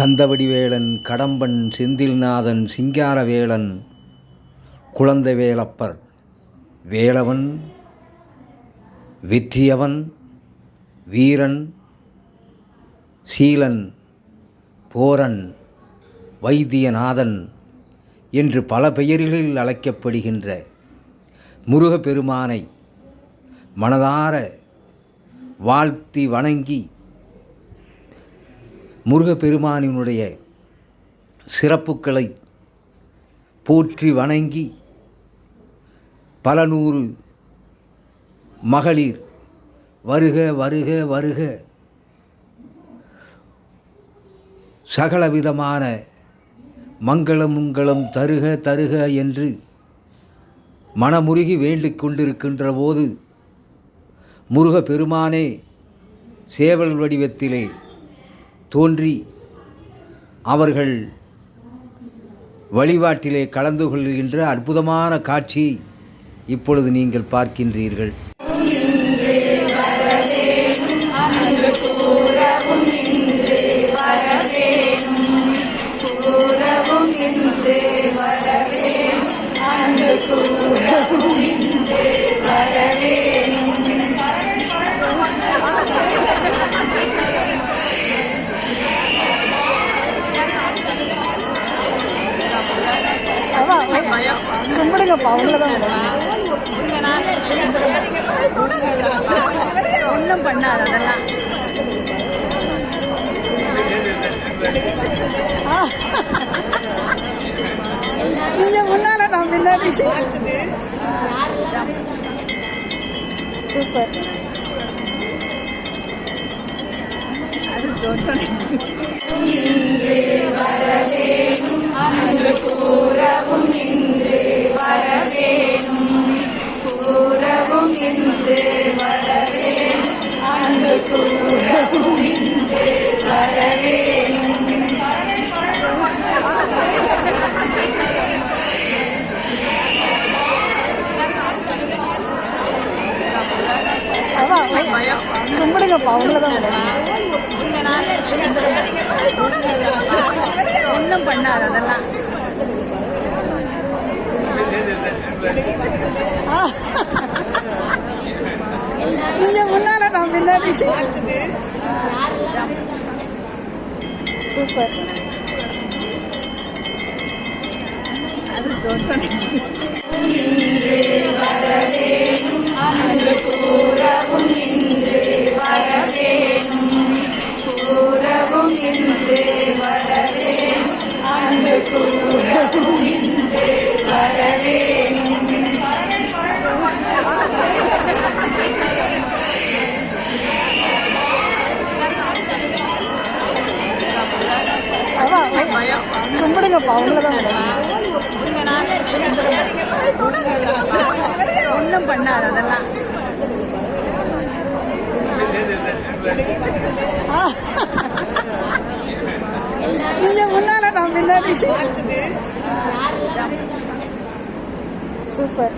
கந்தவடிவேலன், கடம்பன், செந்தில்நாதன், சிங்காரவேலன், குழந்தைவேலப்பர், வேலவன், வெற்றியவன், வீரன், சீலன், போரன், வைத்தியநாதன் என்று பல பெயர்களில் அழைக்கப்படுகின்ற முருகப்பெருமானை மனதார வாழ்த்தி வணங்கி முருகப்பெருமானினுடைய சிறப்புக்களை போற்றி வணங்கி பல நூறு மகளிர் வருக வருக வருக சகலவிதமான மங்களம் தருக தருக என்று மனமுருகி வேண்டிக் கொண்டிருக்கின்ற போது முருகப்பெருமானே சேவல் வடிவத்திலே தோன்றி அவர்கள் வழிபாட்டிலே கலந்து கொள்கின்ற அற்புதமான காட்சியை இப்பொழுது நீங்கள் பார்க்கின்றீர்கள். கும்பிடுங்கப்பா, அவ்வளோதான். ஒன்றும் பண்ணாது அதெல்லாம். நீங்க முன்னால நான் பின்னாடி. சூப்பர். கும்பிடுங்கப்பா, அவ்வளோதான். ஒன்றும் பண்ணாது அதெல்லாம். நீங்க முன்னால நான் பின்னாடி. சூப்பர். கும்பிடுங்கப்பா, அவ்வளோதான். ஒன்றும் பண்ணாது அதெல்லாம். நீங்க முன்னால நான் பின்னாடி. சூப்பர்.